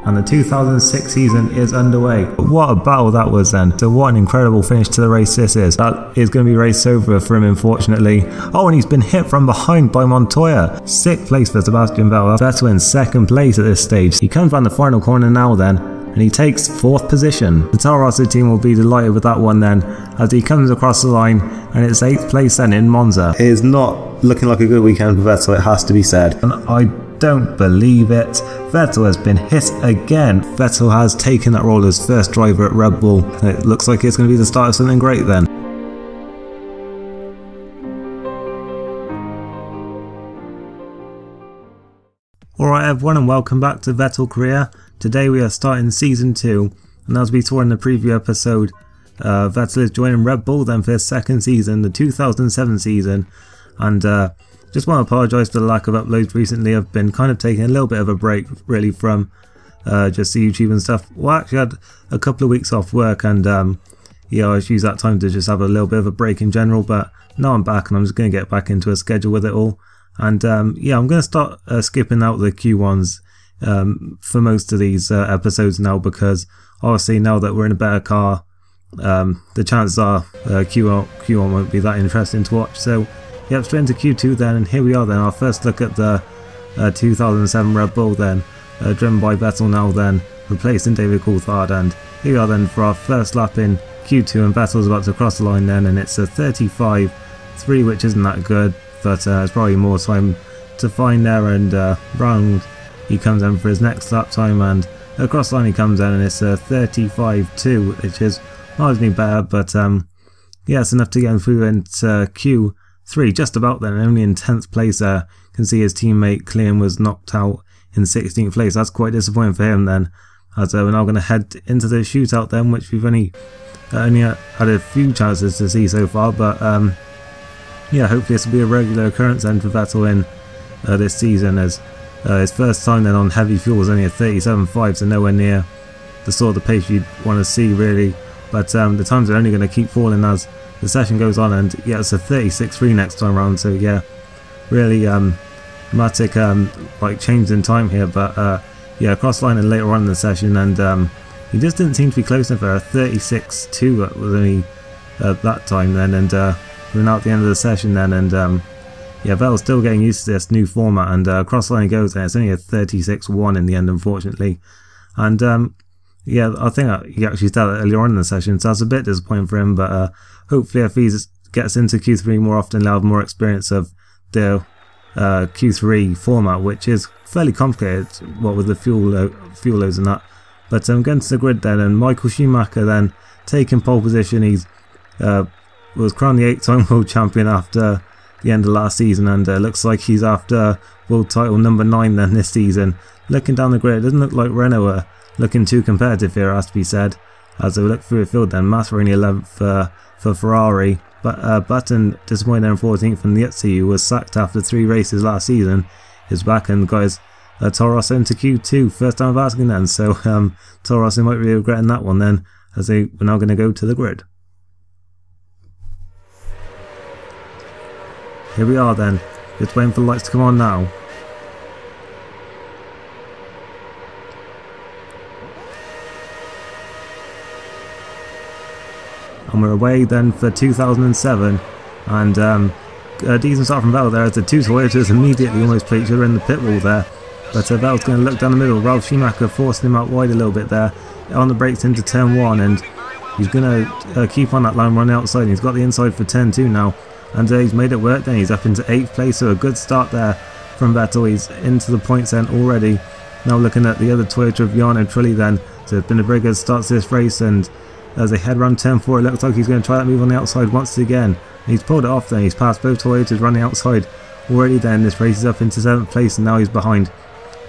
and the 2006 season is underway. What a battle that was then. So what an incredible finish to the race this is. That is going to be race over for him, unfortunately. Oh, and he's been hit from behind by Montoya. 6th place for Sebastian Vettel. Vettel in 2nd place at this stage. He comes around the final corner now then, and he takes 4th position. The Toro Rosso team will be delighted with that one then, as he comes across the line, and it's 8th place then in Monza. It is not looking like a good weekend for Vettel, it has to be said. And I don't believe it. Vettel has been hit again. Vettel has taken that role as first driver at Red Bull. It looks like it's going to be the start of something great then. Alright everyone, and welcome back to Vettel Career. Today we are starting season 2, and as we saw in the preview episode, Vettel is joining Red Bull then for his 2nd season, the 2007 season, and just want to apologise for the lack of uploads recently. I've been kind of taking a little bit of a break really from just the YouTube and stuff. Well, I actually had a couple of weeks off work, and yeah, I just used that time to just have a little bit of a break in general, but now I'm back and I'm just going to get back into a schedule with it all. And yeah, I'm going to start skipping out the Q1s for most of these episodes now, because obviously now that we're in a better car, the chances are Q1 won't be that interesting to watch. So yep, straight into Q2 then, and here we are then, our first look at the 2007 Red Bull then, driven by Vettel now then, replacing David Coulthard, and here we are then for our first lap in Q2, and Vettel's about to cross the line then, and it's a 35.3, which isn't that good, but it's probably more time to find there, and round he comes in for his next lap time, and across the line he comes in, and it's a 35.2, which is marginally better, but yeah, it's enough to get him through into Q3 just about then, only in 10th place there. You can see his teammate Clean was knocked out in 16th place. That's quite disappointing for him then, as we're now going to head into the shootout then, which we've only had a few chances to see so far, but yeah, hopefully this will be a regular occurrence then for Vettel in this season, as his first time then on heavy fuel was only a 37.5, so nowhere near the sort of the pace you'd want to see really, but the times are only going to keep falling as the session goes on, and yeah, it's a 36.3 next time round, so yeah, really dramatic like change in time here, but yeah, cross line and later on in the session, and he just didn't seem to be close enough for a 36.2 was only that time then, and we're now at the end of the session then, and yeah, Vettel's still getting used to this new format, and cross line goes, and it's only a 36.1 in the end, unfortunately, and yeah, I think he actually started earlier on in the session, so that's a bit disappointing for him, but hopefully if he gets into Q3 more often, he'll have more experience of the Q3 format, which is fairly complicated, what with the fuel loads and that. But going to the grid then, and Michael Schumacher then taking pole position. He's was crowned the 8-time world champion after the end of last season, and looks like he's after world title number 9 then this season. Looking down the grid, it doesn't look like Renault are looking too competitive here, has to be said, as we look through the field then. Massa only 11th for Ferrari, but Button, disappointed in 14th, and Lietzi, who was sacked after 3 races last season, is back, and guys, Toro Rosso into Q2, first time of asking then, so Toro Rosso might be regretting that one then, as we're now going to go to the grid. Here we are then, just waiting for the lights to come on now. And we're away then for 2007, and a decent start from Vettel there, as the two Toyotas immediately almost put each other in the pit wall there, but Vettel's going to look down the middle. Ralf Schumacher forcing him out wide a little bit there, on the brakes into turn 1, and he's going to keep on that line running outside, and he's got the inside for turn 2 now, and he's made it work then. He's up into 8th place, so a good start there from Vettel. He's into the points then already. Now looking at the other Toyota of Jan and Trulli then, so it's been a very good start to this race, and as they head around turn 4, it looks like he's going to try that move on the outside once again. He's pulled it off then, he's passed both Toyotas running outside already then. This race is up into 7th place, and now he's behind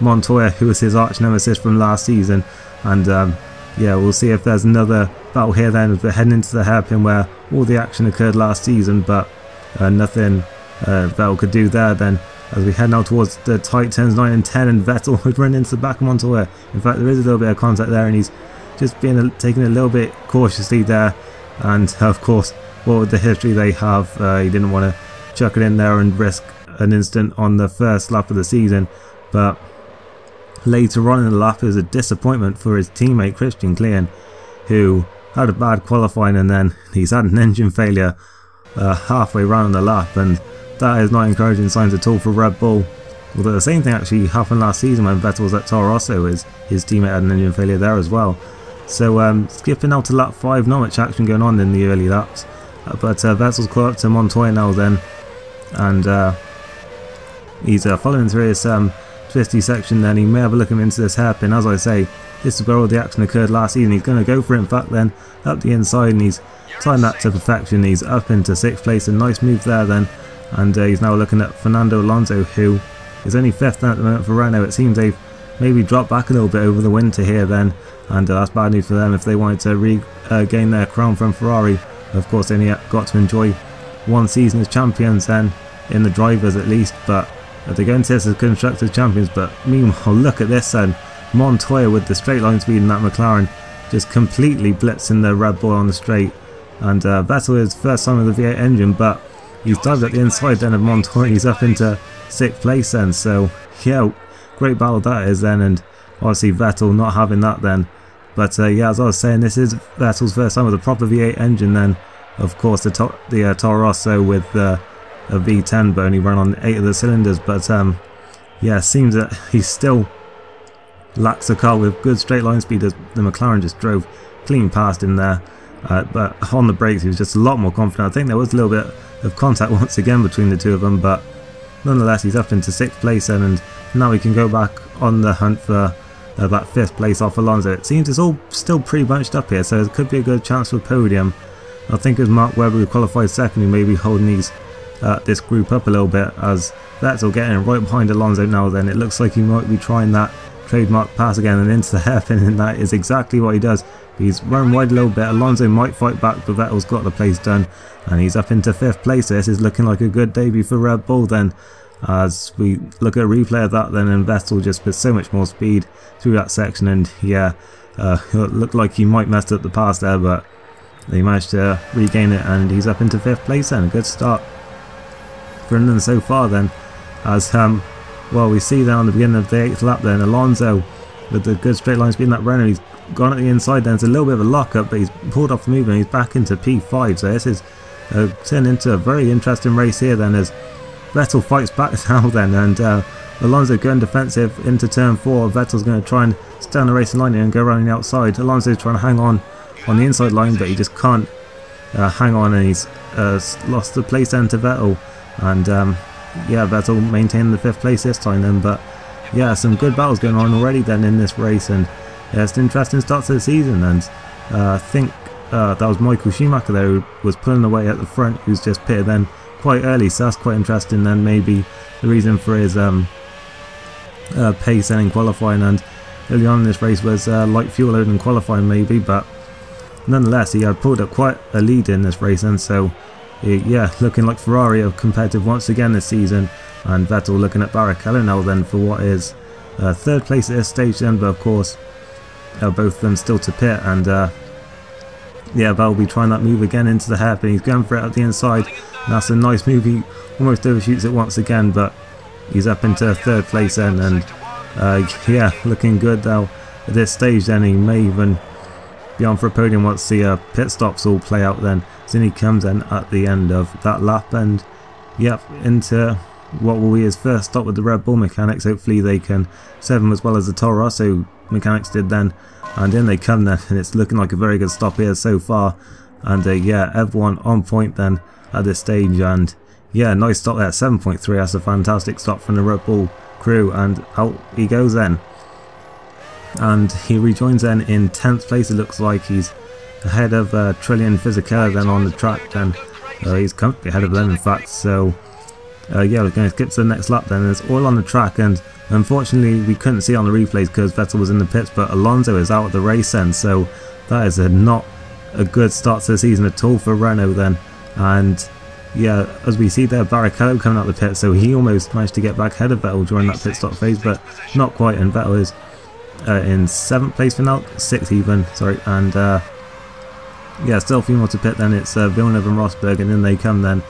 Montoya, who was his arch nemesis from last season, and yeah, we'll see if there's another battle here then, as we're heading into the hairpin where all the action occurred last season, but nothing Vettel could do there then, as we head now towards the tight turns 9 and 10, and Vettel would run into the back of Montoya. In fact, there is a little bit of contact there, and he's just taking a little bit cautiously there, and of course, what with the history they have, he didn't want to chuck it in there and risk an incident on the first lap of the season, but later on in the lap, it was a disappointment for his teammate Christian Klein, who had a bad qualifying, and then he's had an engine failure halfway around the lap, and that is not encouraging signs at all for Red Bull. Although the same thing actually happened last season when Vettel was at Toro Rosso, his teammate had an engine failure there as well. So skipping out to lap 5, not much action going on in the early laps, but Vettel's caught up to Montoya now then, and he's following through his twisty section. Then he may have a look into this hairpin. As I say, this is where all the action occurred last season. He's going to go for it, in fact, then up the inside, and he's timed that to perfection. He's up into 6th place, a nice move there then, and he's now looking at Fernando Alonso, who is only 5th at the moment for Renault. It seems they've maybe dropped back a little bit over the winter here then, and that's bad news for them if they wanted to regain their crown from Ferrari. Of course, they only got to enjoy one season as champions then, in the drivers at least, but they go into this as constructors champions. But meanwhile, look at this then, Montoya with the straight line speed in that McLaren, just completely blitzing the Red Bull on the straight, and Vettel is first time with the V8 engine, but he's dived at the inside then of Montoya. He's up into 6th place then, so yeah, great battle that is then, and obviously Vettel not having that then. But yeah, as I was saying, this is Vettel's first time with a proper V8 engine then. Of course, the Toro Rosso with a V10, but only run on 8 of the cylinders. But yeah, it seems that he still lacks a car with good straight line speed, as the McLaren just drove clean past him there. But on the brakes, he was just a lot more confident. I think there was a little bit of contact once again between the two of them, but nonetheless, he's up into 6th place then, and now he can go back on the hunt for that 5th place off Alonso. It seems it's all still pretty bunched up here, so it could be a good chance for a podium. I think it was Mark Webber who qualified second, who may be holding this group up a little bit, as Vettel getting right behind Alonso now then. It looks like he might be trying that trademark pass again and into the hairpin, and that is exactly what he does. He's run wide a little bit. Alonso might fight back, but Vettel's got the place done, and he's up into 5th place. This is looking like a good debut for Red Bull then, as we look at a replay of that then, and Vettel just with so much more speed through that section, and yeah, it looked like he might mess up the pass there, but they managed to regain it, and he's up into 5th place then. A good start for him so far then, as well, we see down the beginning of the 8th lap then, Alonso with the good straight line speed in that Renault. He's gone at the inside then. It's a little bit of a lock-up, but he's pulled off the move and he's back into P5, so this is turned into a very interesting race here then, as Vettel fights back now then, and Alonso going defensive into turn 4. Vettel's going to try and stay on the racing line and go around the outside. Alonso's trying to hang on the inside line, but he just can't hang on, and he's lost the place then to Vettel, and yeah, Vettel maintained the 5th place this time then. But yeah, some good battles going on already then in this race, and yeah, it's an interesting start to the season, and I think that was Michael Schumacher there who was pulling away at the front, who's just pitted then quite early, so that's quite interesting then, maybe the reason for his pace then in qualifying, and early on in this race was light fuel load in qualifying maybe, but nonetheless he had pulled up quite a lead in this race, and so yeah, looking like Ferrari are competitive once again this season, and Vettel looking at Barrichello now then for what is 3rd place at this stage then, but of course both of them still to pit, and yeah, Vettel will be trying that move again into the hairpin. He's going for it at the inside, and that's a nice move. He almost overshoots it once again, but he's up into 3rd place then, and yeah, looking good though at this stage then. He may even be on for a podium once the pit stops all play out then. So then he comes in at the end of that lap, and yep, into what will be his first stop with the Red Bull mechanics. Hopefully they can serve him as well as the Toro Rosso mechanics did then, and in they come then, and it's looking like a very good stop here so far, and yeah, everyone on point then at this stage, and yeah, nice stop there, 7.3, that's a fantastic stop from the Red Bull crew, and out he goes then, and he rejoins then in 10th place. It looks like he's ahead of Trillian Fisichella then on the track, and he's comfortably ahead of them in fact, so yeah, we're going to skip to the next lap then, and it's all on the track, and unfortunately we couldn't see on the replays because Vettel was in the pits, but Alonso is out of the race then, so that is not a good start to the season at all for Renault then, and yeah, as we see there, Barrichello coming out the pit, so he almost managed to get back ahead of Vettel during that pit stop phase, but not quite, and Vettel is in 7th place for now, 6th even, sorry, and yeah, still a few more to pit then. It's Villeneuve and Rosberg, and then they come then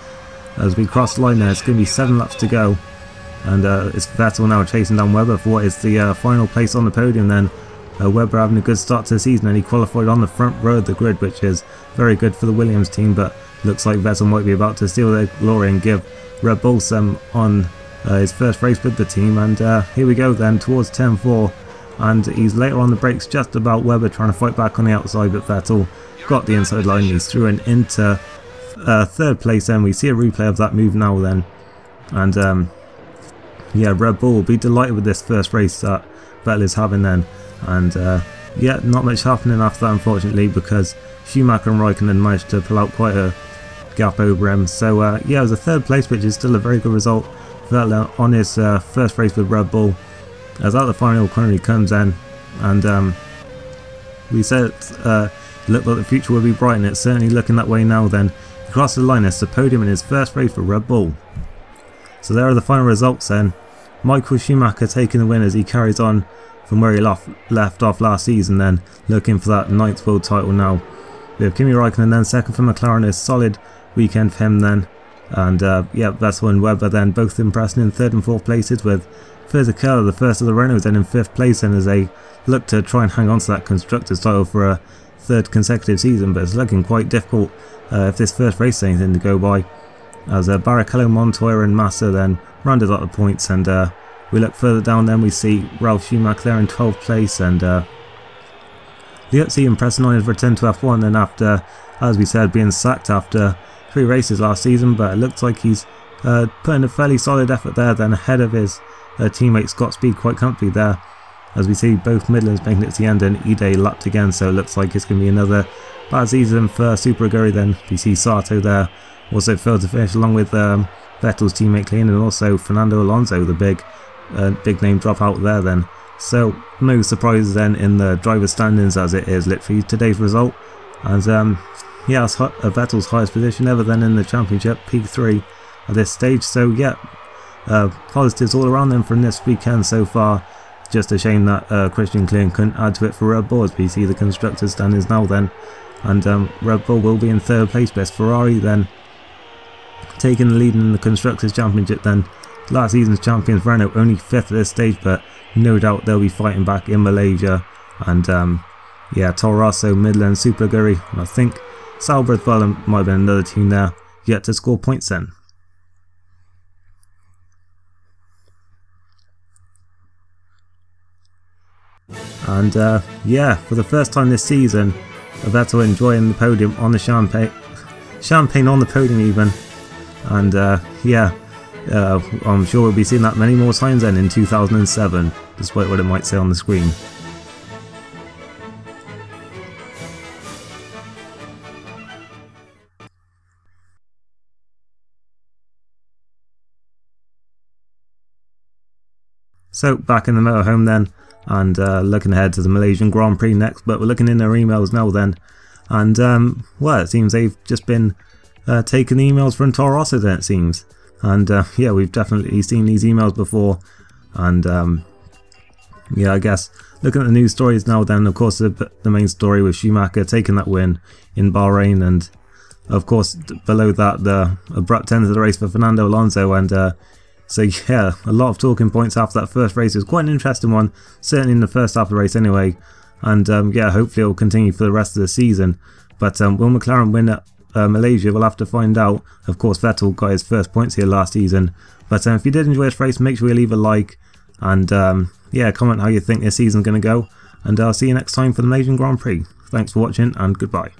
as we cross the line there. It's going to be 7 laps to go, and it's Vettel now chasing down Webber for what is the final place on the podium then. Webber having a good start to the season, and he qualified on the front row of the grid, which is very good for the Williams team, but looks like Vettel might be about to steal their glory and give Red Bull some on his first race with the team. And here we go then towards turn 4, and he's later on the brakes just about Webber, trying to fight back on the outside, but Vettel got the inside line. He's through and into third place then. We see a replay of that move now then, and yeah, Red Bull will be delighted with this first race that Vettel is having then. And yeah, not much happening after that, unfortunately, because Schumacher and Raikkonen managed to pull out quite a gap over him. So yeah, it was a third place, which is still a very good result for Vettel on his first race with Red Bull. As out the final corner he comes in, and we said it looked like the future would be bright, and it's certainly looking that way now then. He crosses the line, it's the podium in his first race for Red Bull. So there are the final results then. Michael Schumacher taking the win as he carries on from where he left off last season then, looking for that 9th world title now. We have Kimi Raikkonen then second for McLaren, a solid weekend for him then. And yeah, Vettel and Webber then both impressing in 3rd and 4th places, with Vettel, the first of the Renaults, then in 5th place, and as they look to try and hang on to that Constructors title for a 3rd consecutive season. But it's looking quite difficult if this first race is anything to go by, as Barrichello, Montoya and Massa then rounded up the points. And we look further down then, we see Ralf Schumacher there in 12th place, and Liuzzi impressing on his return to F1 then, after, as we said, being sacked after 3 races last season. But it looks like he's putting a fairly solid effort there then, ahead of his teammate Scott Speed quite comfortably there, as we see both Midlands making it to the end and Ide lapped again. So it looks like it's going to be another bad season for Super Aguri then. We see Sato there also failed to finish, along with Vettel's teammate Klein, and also Fernando Alonso, the big name dropout there then. So no surprises then in the driver's standings, as it is literally today's result. And yeah, it's Vettel's highest position ever then in the championship, P3 at this stage. So yeah, positives all around them from this weekend so far. Just a shame that Christian Klein couldn't add to it for Red Bull, as we see the constructors standings now then. And Red Bull will be in 3rd place, best Ferrari then taking the lead in the constructors championship then. Last season's champions Renault only 5th at this stage, but no doubt they'll be fighting back in Malaysia. And yeah, Toro Rosso, Midland, Super Aguri, and I think Sauber as well might have been another team there yet to score points then. And yeah, for the first time this season, Vettel enjoying the podium on the champagne on the podium even. And yeah, I'm sure we'll be seeing that many more times then in 2007, despite what it might say on the screen. So back in the motorhome then, and looking ahead to the Malaysian Grand Prix next, but we're looking in their emails now then. And well, it seems they've just been taking emails from Toro Rosso then, it seems. And yeah, we've definitely seen these emails before. And yeah, I guess looking at the news stories now then, of course the main story was Schumacher taking that win in Bahrain, and of course below that the abrupt end of the race for Fernando Alonso. And so yeah, a lot of talking points after that first race. It was quite an interesting one, certainly in the first half of the race anyway. And yeah, hopefully it will continue for the rest of the season. But will McLaren win at Malaysia? We'll have to find out. Of course, Vettel got his first points here last season. But if you did enjoy this race, make sure you leave a like, and yeah, comment how you think this season's going to go. And I'll see you next time for the Malaysian Grand Prix. Thanks for watching, and goodbye.